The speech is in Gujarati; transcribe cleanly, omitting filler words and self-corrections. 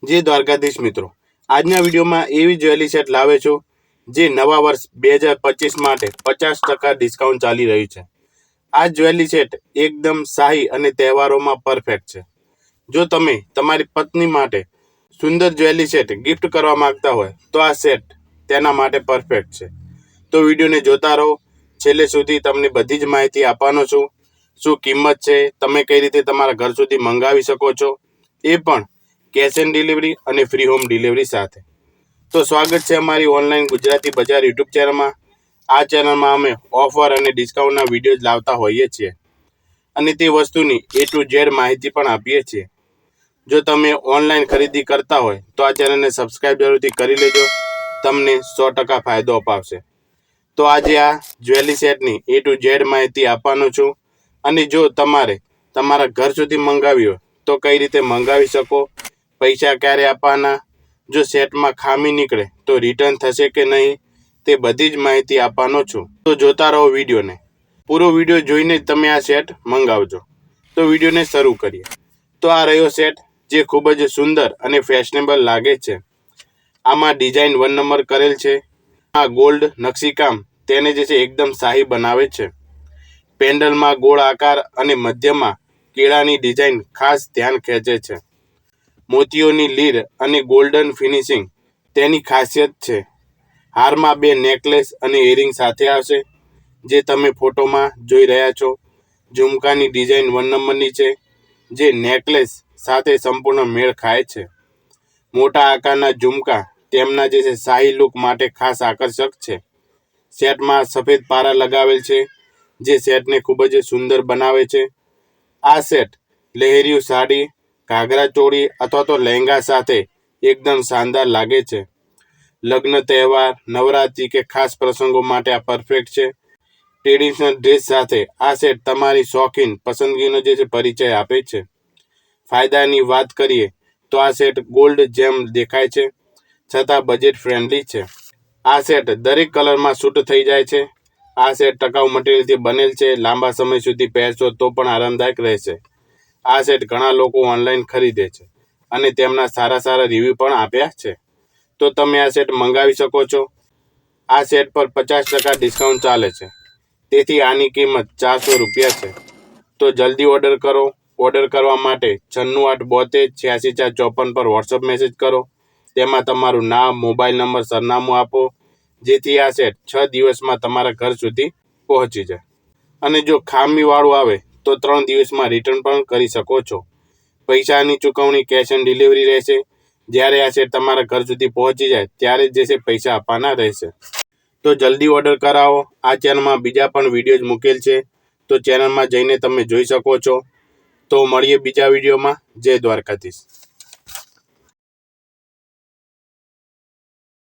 જે દ્વારકાધીશ મિત્રો, આજના વિડીયોમાં એવી જ્વેલરી સેટ લાવે છું જે નવા વર્ષ 2025 માટે 50% ડિસ્કાઉન્ટ ચાલી રહ્યું છે. આ જ્વેલરી સેટ એકદમ શાહી અને તહેવારોમાં પરફેક્ટ છે. જો તમે તમારી પત્ની માટે સુંદર જ્વેલરી સેટ ગિફ્ટ કરવા માંગતા હોય તો આ સેટ તેના માટે પરફેક્ટ છે. તો વિડીયોને જોતા રહો, છેલ્લે સુધી તમને બધી જ માહિતી આપવાનો છું. શું કિંમત છે, તમે કઈ રીતે તમારા ઘર સુધી મંગાવી શકો છો, એ પણ કેશ ઓન ડિલિવરી અને ફ્રી હોમ ડિલિવરી સાથે. તો સ્વાગત છે અમારી ઓનલાઈન ગુજરાતી બજાર યુટ્યુબ ચેનલમાં. આ ચેનલમાં અમે ઓફર અને ડિસ્કાઉન્ટના વિડીયો લાવતા હોઈએ છીએ અને તે વસ્તુની A to Z માહિતી પણ આપીએ છીએ. જો તમે ઓનલાઈન ખરીદી કરતા હોય તો આ ચેનલને સબસ્ક્રાઇબ જરૂરથી કરી લેજો, તમને 100% ફાયદો અપાવશે. તો આજે આ જ્વેલરી સેટની A to Z માહિતી આપવાનો છું અને જો તમારે તમારા ઘર સુધી મંગાવી હોય તો કઈ રીતે મંગાવી શકો, પૈસા ક્યારે આપવાના, જો સેટમાં ખામી નીકળે તો રિટર્ન થશે કે નહીં, તે બધી જ માહિતી આપવાનો છું. તો જોતા રહો વિડીયોને. પૂરો વિડીયો જોઈને જ તમે આ સેટ મંગાવજો. તો વિડીયોને શરૂ કરીએ. તો આ રહ્યો સેટ જે ખૂબ જ સુંદર અને ફેશનેબલ લાગે છે. આમાં ડિઝાઇન 1 નંબર કરેલ છે. આ ગોલ્ડ નકશીકામ તેને જે છે એકદમ શાહી બનાવે છે. પેન્ડલમાં ગોળ આકાર અને મધ્યમાં કેળાની ડિઝાઇન ખાસ ધ્યાન ખેંચે છે. મોતીઓની લીડ અને ગોલ્ડન ફિનિશિંગ તેની ખાસિયત છે. હારમાં 2 નેકલેસ અને ઇયરિંગ સાથે આવશે જે તમે ફોટોમાં જોઈ રહ્યા છો. ઝુમકાની ડિઝાઇન 1 નંબરની છે જે નેકલેસ સાથે સંપૂર્ણ મેળ ખાય છે. મોટા આકારના ઝુમકા તેમના જે છે શાહી લુક માટે ખાસ આકર્ષક છે. સેટમાં સફેદ પારા લગાવેલ છે જે સેટને ખૂબ જ સુંદર બનાવે છે. આ સેટ લહેરિયું સાડી, ઘાઘરા ચોળી અથવા તો લહેંગા સાથે એકદમ શાનદાર લાગે છે. લગ્ન, તહેવાર, નવરાત્રી કે ખાસ પ્રસંગો માટે આ પરફેક્ટ છે. ટ્રેડિશનલ ડ્રેસ સાથે આ સેટ તમારી શોખીન પસંદગીનો જે છે પરિચય આપે છે. ફાયદાની વાત કરીએ તો આ સેટ ગોલ્ડ જેમ દેખાય છે છતાં બજેટ ફ્રેન્ડલી છે. આ સેટ દરેક કલરમાં સૂટ થઈ જાય છે. આ સેટ ટકાઉ મટીરિયલથી બનેલ છે, લાંબા સમય સુધી પહેરશો તો પણ આરામદાયક રહેશે. આ સેટ ઘણા લોકો ઓનલાઈન ખરીદે છે અને તેમના સારા રિવ્યૂ પણ આપ્યા છે. તો તમે આ સેટ મંગાવી શકો છો. આ સેટ પર 50% ડિસ્કાઉન્ટ ચાલે છે, તેથી આની કિંમત 400 રૂપિયા છે. તો જલ્દી ઓર્ડર કરો. ઓર્ડર કરવા માટે 9682786454 પર વોટ્સઅપ મેસેજ કરો. તેમાં તમારું નામ, મોબાઈલ નંબર, સરનામું આપો જેથી આ સેટ 6 દિવસમાં તમારા ઘર સુધી પહોંચી જાય. અને જો ખામીવાળું આવે તો 3 દિવસમાં રિટર્ન પણ કરી શકો છો. પૈસાની ચૂકવણી કેશ ઓન ડિલિવરી રહેશે. જ્યારે આ સેટ તમારા ઘર સુધી પહોંચી જાય ત્યારે જ જે પૈસા આપવાના રહેશે. તો જલ્દી ઓર્ડર કરાવો. આ ચેનલમાં બીજા પણ વિડીયોઝ મૂકેલ છે, તો ચેનલમાં જઈને તમે જોઈ શકો છો. તો મળીએ બીજા વિડીયોમાં. જય દ્વારકાધીશ.